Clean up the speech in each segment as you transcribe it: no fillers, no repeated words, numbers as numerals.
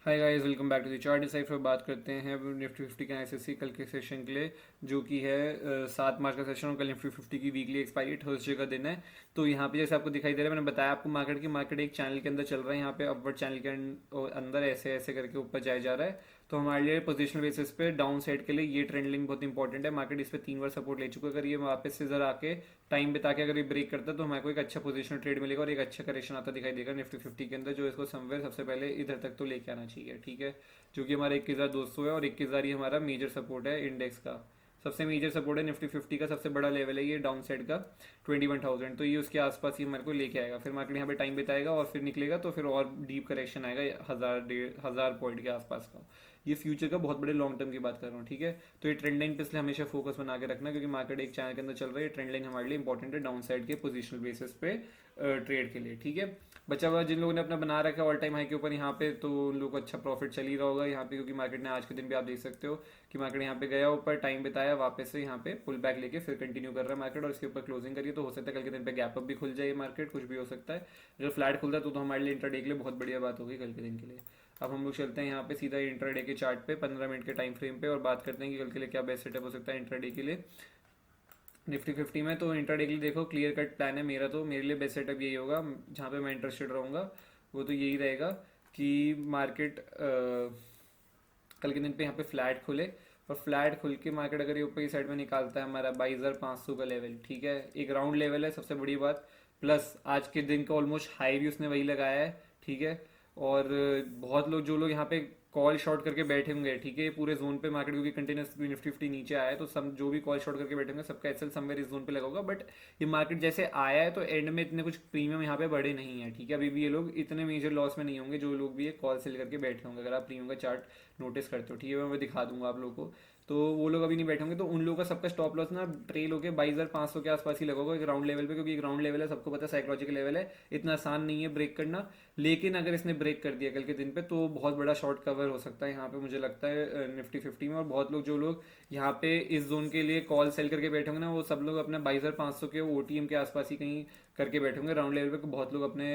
Hi guys, welcome back to the chart decipher. बात करते हैं अब निफ्टी 50 के एनालिसिस कल के सेशन के लिए, जो कि है 7 मार्च का सेशन। और कल निफ्टी 50 की वीकली एक्सपायरी थर्सडे का दिन है। तो यहाँ पे जैसे आपको दिखाई दे रहा है, मैंने बताया आपको मार्केट एक चैनल के अंदर चल रहा है। यहाँ पे अपवर्ड चैनल के अंदर ऐसे ऐसे करके ऊपर जाया जा रहा है। तो हमारे लिए पोजिशनल बेसिस पे डाउन साइड के लिए ये ट्रेंड लाइन बहुत इंपॉर्टेंट है। मार्केट इस पे 3 बार सपोर्ट ले चुका है। अगर ये वापस से जरा आके टाइम बिता के अगर ये ब्रेक करता है तो हमारे को एक अच्छा पोजिशनल ट्रेड मिलेगा और एक अच्छा करेक्शन आता दिखाई देगा निफ्टी 50 के अंदर, जो इसको समवेयर सबसे पहले इधर तक तो लेके आना चाहिए। ठीक है, जो कि हमारा 21,200 है और 21,000 ही हमारा मेजर सपोर्ट है इंडेक्स का। सबसे मेजर सपोर्ट है निफ्टी 50 का, सबसे बड़ा लेवल है ये डाउन साइड का 21,000। तो ये उसके आसपास ही हमारे को लेके आएगा। फिर मार्केट यहाँ पे टाइम बिताएगा और फिर निकलेगा तो फिर और डीप करेक्शन आएगा 1,000 पॉइंट के आसपास का। ये फ्यूचर का बहुत बड़े लॉन्ग टर्म की बात कर रहा हूँ। ठीक है, तो ये ट्रेंड लाइन पे इसलिए हमेशा फोकस बना के रखना, क्योंकि मार्केट एक चैनल के अंदर चल रहा है। ट्रेंड लाइन हमारे लिए इंपॉर्टेंट है डाउन साइड के पोजिशनल बेसिस पे ट्रेड के लिए। ठीक है, बचा हुआ जिन लोगों ने अपना बना रखा है ऑल टाइम हाई के ऊपर यहाँ पे, तो उन लोगों को अच्छा प्रॉफिट चल ही रहा होगा यहाँ पे, क्योंकि मार्केट ने आज के दिन भी आप देख सकते हो कि मार्केट यहाँ पे गया ऊपर, टाइम बिताया, वापस से यहाँ पे पुल बैक लेके फिर कंटिन्यू कर रहा है मार्केट और इसके ऊपर क्लोजिंग करिए। तो हो सकता है कल के दिन पे गैप अप भी खुल जाए मार्केट, कुछ भी हो सकता है। अगर फ्लैट खुलता है तो हमारे लिए इंट्राडे के लिए बहुत बढ़िया बात होगी कल के दिन के लिए। अब हम लोग चलते हैं यहाँ पे सीधा इंट्राडे के चार्ट पे 15 मिनट के टाइम फ्रेम पे और बात करते हैं कि कल के लिए क्या बेस्ट सेटअप हो सकता है इंट्राडे के लिए निफ्टी 50 में। तो इंट्राडे के लिए देखो क्लियर कट प्लान है मेरा। तो मेरे लिए बेस्ट सेटअप यही होगा, जहाँ पे मैं इंटरेस्टेड रहूँगा वो तो यही रहेगा कि मार्केट कल के दिन पे यहाँ पे फ्लैट खुले और फ्लैट खुल के मार्केट अगर ये ऊपर की साइड में निकालता है हमारा 22,500 का लेवल। ठीक है, एक राउंड लेवल है, सबसे बड़ी बात। प्लस आज के दिन का ऑलमोस्ट हाई भी उसने वही लगाया है। ठीक है, और बहुत लोग जो लोग यहाँ पे कॉल शॉर्ट करके बैठे होंगे, ठीक है, पूरे जोन पे मार्केट क्योंकि कंटिन्यूस निफ्टी 50 नीचे आया है, तो सब जो भी कॉल शॉर्ट करके बैठे होंगे सबका एसएल समवेयर इस जोन पे लगा होगा। बट ये मार्केट जैसे आया है तो एंड में इतने कुछ प्रीमियम यहाँ पे बढ़े नहीं है। ठीक है, अभी भी ये लोग इतने मेजर लॉस में नहीं होंगे जो लोग भी ये कॉल सेल करके बैठे होंगे। अगर आप प्रीमियम का चार्ट नोटिस करते हो, ठीक है, मैं दिखा दूंगा आप लोगों को। तो वो लोग अभी नहीं बैठे होंगे, तो उन लोगों का सबका स्टॉप लॉस ना ट्रेल होकर 22,500 के आसपास ही लगा होगा एक राउंड लेवल पे, क्योंकि एक राउंड लेवल है, सबको पता है साइकोलॉजिकल लेवल है, इतना आसान नहीं है ब्रेक करना। लेकिन अगर इसने ब्रेक कर दिया कल के दिन पे तो बहुत बड़ा शॉर्ट कवर हो सकता है यहाँ पे, मुझे लगता है निफ्टी 50 में। और बहुत लोग जो लोग यहाँ पे इस जोन के लिए कॉल सेल करके बैठे होंगे ना, वो सब लोग अपने 22,500 के ओटीएम के आसपास ही कहीं करके बैठे होंगे राउंड लेवल पे। बहुत लोग अपने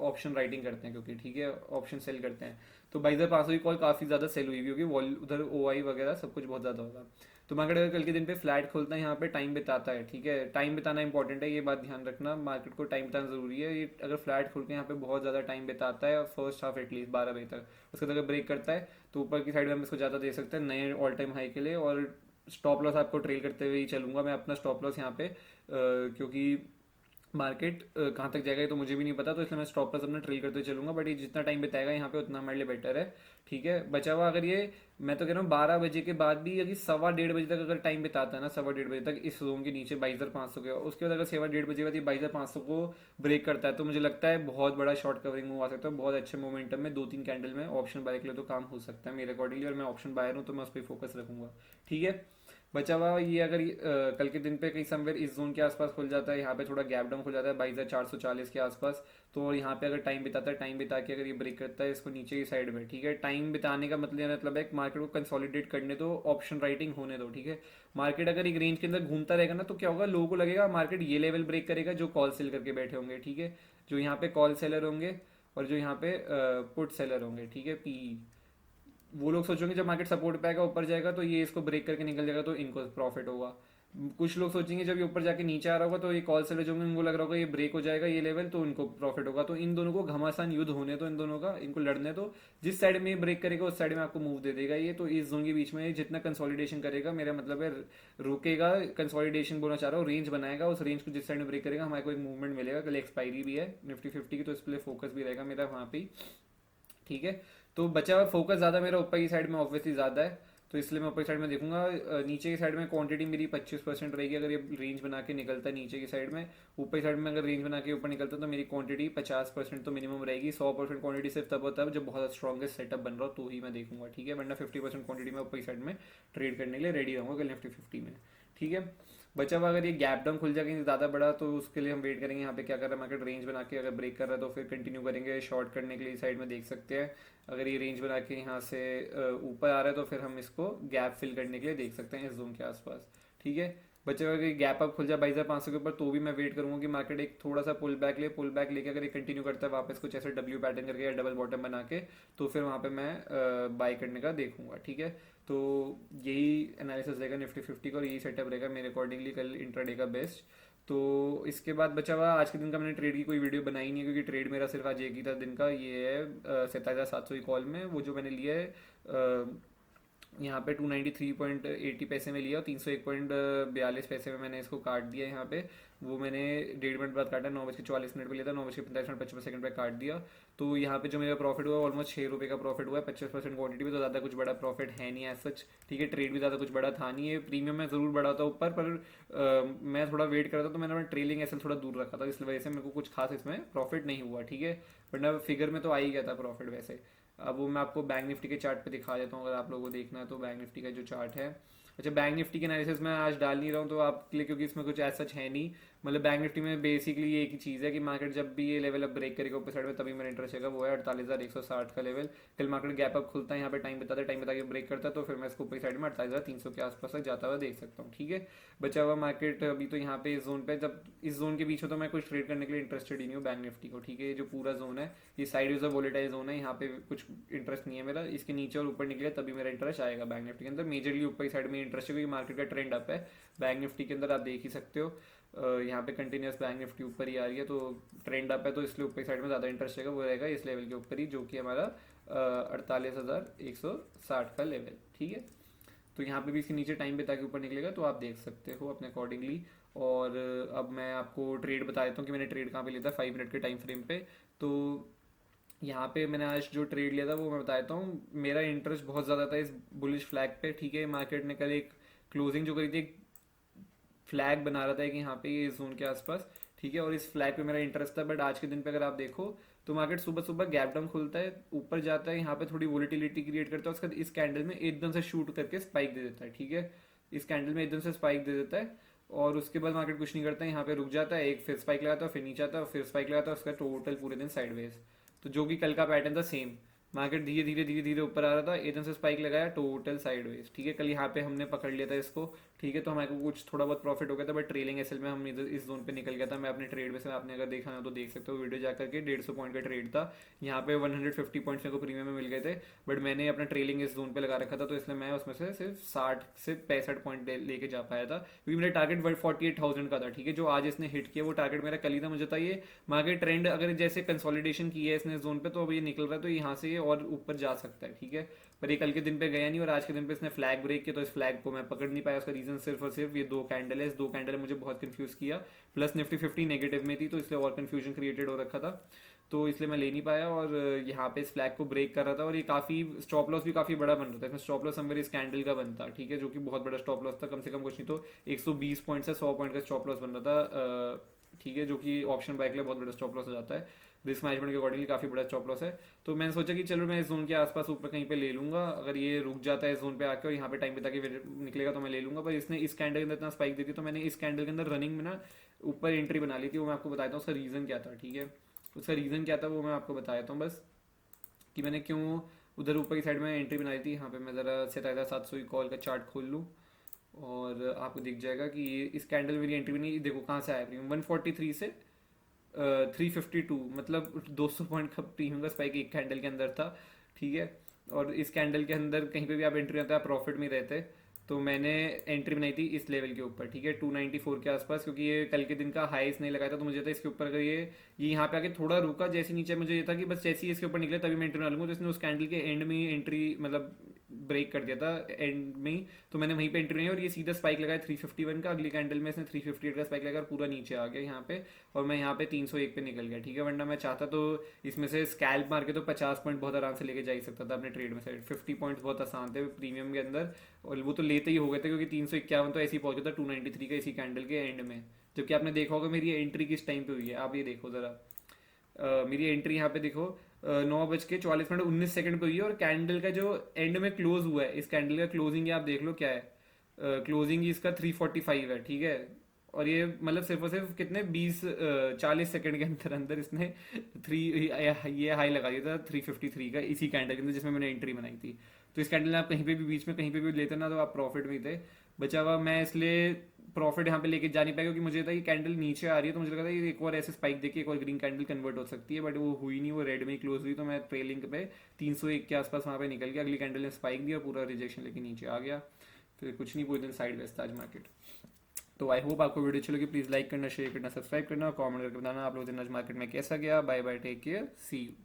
ऑप्शन राइटिंग करते हैं, क्योंकि ठीक है ऑप्शन सेल करते हैं। तो 22,500 की कॉल काफ़ी ज़्यादा सेल हुई भी होगी, उधर ओआई वगैरह सब कुछ बहुत ज़्यादा होगा। तो मार्केट अगर कल के दिन पे फ्लैट खोलता है यहाँ पे टाइम बिताता है, ठीक है, टाइम बिताना इंपॉर्टेंट है, ये बात ध्यान रखना, मार्केट को टाइम बिताना जरूरी है। ये अगर फ्लैट खोल के यहाँ पे बहुत ज़्यादा टाइम बिताता है फर्स्ट हाफ एटलीस्ट 12 बजे तक, उसके बाद अगर ब्रेक करता है तो ऊपर की साइड में हम इसको ज़्यादा दे सकते हैं नए ऑल टाइम हाई के लिए। और स्टॉप लॉस आपको ट्रेल करते हुए ही चलूंगा मैं अपना स्टॉप लॉस यहाँ पे, क्योंकि मार्केट कहाँ तक जाएगा ये तो मुझे भी नहीं पता, तो इसलिए मैं स्टॉप लॉस अपना ट्रेल करते चलूंगा। बट ये जितना टाइम बिताएगा यहाँ पे उतना हमारे लिए बेटर है। ठीक है, बचा हुआ अगर ये, मैं तो कह रहा हूँ 12 बजे के बाद भी अगर 1:15 बजे तक अगर टाइम बिताता है ना, 1:15 बजे तक इस जोन के नीचे 22,500 के, उसके बाद अगर 1:15 बजे बाद ये 22,500 को ब्रेक करता है तो मुझे लगता है बहुत बड़ा शॉर्ट कवरिंग मूव आ सकता है, बहुत अच्छे मोमेंटम में 2-3 कैंडल में ऑप्शन बाय के लिए तो काम हो सकता है मेरे अकॉर्डिंगली। और मैं ऑप्शन बायर हूँ तो मैं उस पर फोकस रखूंगा। ठीक है, बचा हुआ ये अगर कल के दिन पे कहीं समवेयर इस जोन के आसपास खुल जाता है, यहाँ पे थोड़ा गैप डाउन खुल जाता है 22,440 के आसपास, तो यहाँ पे अगर टाइम बिताता है, टाइम बिता के अगर ये ब्रेक करता है इसको नीचे की साइड में, ठीक है, टाइम बिताने का मतलब है मार्केट को कंसोलिडेट करने दो, ऑप्शन राइटिंग होने दो। ठीक है, मार्केट अगर एक रेंज के अंदर घूमता रहेगा ना तो क्या होगा, लोगों को लगेगा मार्केट ये लेवल ब्रेक करेगा जो कॉल सेल करके बैठे होंगे। ठीक है, जो यहाँ पे कॉल सेलर होंगे और जो यहाँ पे पुट सेलर होंगे, ठीक है, पी, वो लोग सोचेंगे जब मार्केट सपोर्ट पे आएगा ऊपर जाएगा तो ये इसको ब्रेक करके निकल जाएगा तो इनको प्रॉफिट होगा। कुछ लोग सोचेंगे जब ये ऊपर जाके नीचे आ रहा होगा तो ये कॉल सेलर जो होंगे उनको लग रहा होगा ये ब्रेक हो जाएगा ये लेवल तो इनको प्रॉफिट होगा। तो इन दोनों को घमासान युद्ध होने दो, इन दोनों का, इनको लड़ने दो। जिस साइड में ब्रेक करेगा उस साइड में आपको मूव दे देगा ये। तो इस जोन के बीच में जितना कंसोलिडेशन करेगा, मेरा मतलब है रुकेगा, कंसोलिडेशन बोलना चाह रहा हूँ, रेंज बनाएगा, उस रेंज को जिस साइड में ब्रेक करेगा हमारे को एक मूवमेंट मिलेगा। कल एक्सपायरी भी है निफ्टी 50 की, तो इस पर फोकस भी रहेगा मेरा वहाँ पे। ठीक है, तो बचा हुआ फोकस ज़्यादा मेरा ऊपर की साइड में ऑब्वियसली ज़्यादा है, तो इसलिए मैं ऊपर की साइड में देखूंगा। नीचे की साइड में क्वांटिटी मेरी 25% रहेगी अगर ये रेंज बना के निकलता है नीचे की साइड में। ऊपर की साइड में अगर रेंज बना के ऊपर निकलता है तो मेरी क्वांटिटी 50% तो मिनिमम रहेगी। 100% क्वांटिटी सिर्फ तब होता है जब बहुत स्ट्रॉगेस्ट सेटअप बन रहा हो तो ही मैं देखूंगा। ठीक है, वरना 50% क्वांटिटी में ऊपर की साइड में ट्रेड करने के लिए रेडी रहूंगा कल निफ्टी 50 में। ठीक है, बचा हुआ अगर ये गैप डाउन खुल जाएगा ज़्यादा बड़ा तो उसके लिए हम वेट करेंगे यहाँ पे क्या कर रहा है मार्केट, रेंज बना के अगर ब्रेक कर रहा है तो फिर कंटिन्यू करेंगे शॉर्ट करने के लिए साइड में देख सकते हैं। अगर ये रेंज बना के यहाँ से ऊपर आ रहा है तो फिर हम इसको गैप फिल करने के लिए देख सकते हैं इस जोन के आसपास। ठीक है, बच्चे अगर गैप अप खुल जाए 22,500 के ऊपर तो भी मैं वेट करूंगा कि मार्केट एक थोड़ा सा पुल बैक लेके अगर ये कंटिन्यू करता है वापस कुछ ऐसे डब्ल्यू पैटर्न करके या डबल बॉटम बना के, तो फिर वहाँ पे मैं बाई करने का देखूंगा। ठीक है, तो यही एनालिसिस रहेगा निफ्टी 50 का और यही सेटअप रहेगा मेरे अकॉर्डिंगली कल इंट्राडे का बेस्ट। तो इसके बाद बचा हुआ आज के दिन का मैंने ट्रेड की कोई वीडियो बनाई नहीं है, क्योंकि ट्रेड मेरा सिर्फ आज एक ही था दिन का, ये है 27,700 की कॉल में वो जो मैंने लिया है यहाँ पे 293.80 पैसे में लिया और 301.42 पैसे में मैंने इसको काट दिया यहाँ पे। वो मैंने 1.5 मिनट बाद काटा, 9:44 पे लिया था, 9:45 पे काट दिया। तो यहाँ पे जो मेरा प्रॉफिट हुआ ऑलमोस्ट 6 रुपये का प्रॉफिट हुआ है 25% क्वांटिटी में, तो ज़्यादा कुछ बड़ा प्रॉफिट है नहीं एज सच। ठीक है, ट्रेड भी ज़्यादा कुछ बड़ा था नहीं है, प्रीमियम में ज़रूर बड़ा था ऊपर, पर मैं थोड़ा वेट कर रहा था तो मैंने अपना ट्रेलिंग एसएल थोड़ा दूर रखा था, इस वजह से मेरे को कुछ खास इसमें प्रॉफिट नहीं हुआ। ठीक है, वरना फिगर में तो आ ही गया था प्रॉफिट वैसे। अब वो मैं आपको बैंक निफ्टी के चार्ट पे दिखा देता हूँ अगर आप लोगों को देखना है तो। बैंक निफ्टी का जो चार्ट है, अच्छा बैंक निफ्टी के एनालिसिस में आज डाल नहीं रहा हूँ तो आपके लिए, क्योंकि इसमें कुछ ऐसा सच है नहीं। मतलब बैंक निफ्टी में बेसिकली ये एक ही चीज़ है कि मार्केट जब भी ये लेवल अब ब्रेक करेगा ऊपर साइड में तभी मेरा इंटरेस्ट रहेगा, वो है 48,160 का लेवल। कल मार्केट गैप अप खुलता है यहाँ पे, टाइम बता के ब्रेक करता है तो फिर मैं इसको ऊपर साइड में 48,300 के आसपास तक जाता हुआ देख सकता हूँ। ठीक है, बचा हुआ मार्केट अभी तो यहाँ पे इस जोन पे, जब इस जोन के बीच हो तो मैं कुछ ट्रेड करने के लिए इंटरेस्टेड ही नहीं हूँ बैंक निफ्टी को। ठीक है, ये जो पूरा जोन है ये साइड वोलेटाइल जोन है, यहाँ पे कुछ इंटरेस्ट नहीं है मेरा। इसके नीचे और ऊपर निकले तभी मेरा इंटरेस्ट आएगा बैंक निफ्टी के अंदर। मेजरली ऊपर की साइड में इंटरेस्ट है क्योंकि मार्केट का ट्रेंड अप है। बैंक निफ्टी के अंदर आप देख ही सकते हो यहाँ पे कंटिन्यूस बैंक निफ्टी ऊपर ही आ रही है, तो ट्रेंड अप है तो इसलिए ऊपर साइड में ज़्यादा इंटरेस्ट रहेगा, वो रहेगा इस लेवल के ऊपर ही जो कि हमारा 48,160 का लेवल। ठीक है, तो यहाँ पे भी इसके नीचे टाइम बिता के ऊपर निकलेगा तो आप देख सकते हो अपने अकॉर्डिंगली। और अब मैं आपको ट्रेड बता देता हूँ कि मैंने ट्रेड कहाँ पे लिया था 5 मिनट के टाइम फ्रेम पे। तो यहाँ पे मैंने आज जो ट्रेड लिया था वो मैं बता देता हूँ। मेरा इंटरेस्ट बहुत ज़्यादा था इस बुलिश फ्लैग पे। ठीक है, मार्केट ने कल एक क्लोजिंग जो करी थी, एक फ्लैग बना रहा था कि यहाँ पे ये जोन के आसपास। ठीक है, और इस फ्लैग पे मेरा इंटरेस्ट था, बट आज के दिन पे अगर आप देखो तो मार्केट सुबह सुबह गैप डाउन खुलता है, ऊपर जाता है, यहाँ पे थोड़ी वोलेटिलिटी क्रिएट करता है, उसके बाद इस कैंडल में एकदम से शूट करके स्पाइक दे देता है। ठीक है, इस कैंडल में एकदम से स्पाइक दे देता है और उसके बाद मार्केट कुछ नहीं करता है, यहाँ पे रुक जाता है, एक फिर स्पाइक लगाता है, फिर नीचे आता है, फिर स्पाइक लगाता है, उसका टोटल पूरे दिन साइडवेज। तो जो कि कल का पैटर्न था सेम, मार्केट धीरे धीरे ऊपर आ रहा था, एकदम से स्पाइक लगाया, टोटल साइडवेज। ठीक है, कल यहाँ पे हमने पकड़ लिया था इसको। ठीक है, तो हमारे को कुछ थोड़ा बहुत प्रॉफिट हो गया था, बट ट्रेलिंग एसएल में हम इधर इस जोन पे निकल गया था। मैं अपने ट्रेड में से, आपने अगर देखा ना तो देख सकते हो वीडियो जाकर के, 150 पॉइंट का ट्रेड था। यहाँ पे 150 पॉइंट्स मेरे को प्रीमियम में मिल गए थे, बट मैंने अपना ट्रेलिंग इस जोन पे लगा रखा था, तो इसलिए मैं उसमें से सिर्फ 60 से 65 पॉइंट लेके जा पाया था, क्योंकि मेरा टारगेट 48,000 का था। ठीक है, जो आज इसने हिट किया वो टारगेट मेरा कल ही था। मुझे था ये मार्केट ट्रेंड अगर जैसे कंसोलिडेशन की है इसने जोन पे, तो अब ये निकल रहा है तो यहाँ से ये और ऊपर जा सकता है। ठीक है, पर ये कल के दिन पे गया नहीं और आज के दिन पे इसने फ्लैग ब्रेक किया, तो इस फ्लैग को मैं पकड़ नहीं पाया। उसका रीजन सिर्फ और सिर्फ ये दो कैंडल है, इस दो कैंडल ने मुझे बहुत कंफ्यूज किया, प्लस निफ्टी 50 नेगेटिव में थी तो इसलिए और कंफ्यूजन क्रिएटेड हो रखा था, तो इसलिए मैं ले नहीं पाया। और यहाँ पे इस फ्लैग को ब्रेक कर रहा था और ये काफी स्टॉप लॉस भी काफी बड़ा बन रहा था। इसमें स्टॉप लॉस समवेयर इस कैंडल का बनता, ठीक है, जो कि बहुत बड़ा स्टॉप लॉस था, कम से कम कुछ नहीं तो 120 पॉइंट से 100 पॉइंट का स्टॉप लॉस बन रहा था। ठीक है, जो कि ऑप्शन बाय के लिए बहुत बड़ा स्टॉप लॉस हो जाता है, रिस्क मैनेजमेंट के अकॉर्डिंगली काफी बड़ा स्टॉप लॉस है। तो मैंने सोचा कि चलो मैं इस जोन के आसपास ऊपर कहीं पे ले लूंगा, अगर ये रुक जाता है इस जोन पे आके और यहाँ पे टाइम बिता के निकलेगा तो मैं ले लूंगा। पर इसने इस कैंडल के अंदर इतना स्पाइक दी थी तो मैंने इस कैंडल के अंदर रनिंग में ना ऊपर एंट्री बना ली थी, वो मैं आपको बताता हूँ उसका रीजन क्या था। ठीक है, उसका रीजन क्या था वो मैं आपको बता देता हूँ बस, कि मैंने क्यों उधर ऊपर की साइड में एंट्री बनाई थी। यहाँ पे मैं ज़रा 27,700 की कॉल का चार्ट खोल लूँ और आपको दिख जाएगा कि ये इस कैंडल मेरी एंट्री नहीं, देखो कहाँ से आया प्रीमियम 143 से 352, मतलब 200 पॉइंट का प्रीमियम का स्पाइक एक कैंडल के अंदर था। ठीक है, और इस कैंडल के अंदर कहीं पे भी आप एंट्री आता है आप प्रॉफिट में रहते। तो मैंने एंट्री बनाई थी इस लेवल के ऊपर, ठीक है, 294 के आसपास, क्योंकि ये कल के दिन का हाईस नहीं लगाया था, तो मुझे था इसके ऊपर अगर ये यहाँ पे आके थोड़ा रुका जैसे नीचे, मुझे ये था कि बस जैसे ही इसके ऊपर निकले तभी मैं एंट्री बना लूंगा। तो इसने उस कैंडल के एंड में ही एंट्री मतलब ब्रेक कर दिया था एंड में ही, तो मैंने वहीं पे एंट्री नहीं और ये सीधा स्पाइक लगाया 351 का। अगली कैंडल में इसने 358 का स्पाइक लगाया और पूरा नीचे आ गया यहाँ पे, और मैं यहाँ पे 301 पे निकल गया। ठीक है, वरना मैं चाहता तो इसमें से स्कैल्प मार के तो 50 पॉइंट बहुत आराम से लेके जा ही सकता था अपने ट्रेड में से। 50 पॉइंट्स बहुत आसान थे प्रीमियम के अंदर, और वो तो लेते ही हो गए थे क्योंकि 351 तो ऐसे ही पहुंच गया था 293 का इसी कैंडल के एंड में। जबकि आपने देखा होगा मेरी एंट्री किस टाइम पे हुई है, आप ये देखो जरा, मेरी एंट्री यहाँ पे देखो 9:44 पे हुई है, और कैंडल का जो एंड में क्लोज हुआ है, इस कैंडल का क्लोजिंग आप देख लो क्या है, क्लोजिंग इसका 345 है। ठीक है, और ये मतलब सिर्फ और सिर्फ कितने 40 सेकंड के अंदर अंदर इसने ये हाई लगा दिया था 353 का इसी कैंडल के अंदर जिसमें मैंने एंट्री बनाई थी। तो इस कैंडल में आप कहीं पे भी बीच में कहीं पे भी लेते ना तो आप प्रॉफिट में थे, बचा हुआ मैं इसलिए प्रॉफिट यहाँ पे लेके जा नहीं पाया, क्योंकि मुझे था कि कैंडल नीचे आ रही है तो मुझे लगा था कि एक और ऐसे स्पाइक देखिए एक और ग्रीन कैंडल कन्वर्ट हो सकती है, बट वो हुई नहीं, वो रेड में ही क्लोज हुई। तो मैं ट्रेलिंग पे 301 के आसपास वहाँ पे निकल गया, अगली कैंडल ने स्पाइक दिया, पूरा रिजेक्शन लेके नीचे आ गया। फिर कुछ नहीं, पूरे दिन साइड वेस्ट था आज मार्केट। तो आई होप आपको वीडियो अच्छी लगी, प्लीज़ लाइक करना, शेयर करना, सब्सक्राइब करना और कमेंट करके बताना आप लोगों दिन आज मार्केट में कैसा गया। Bye bye, take care, see you.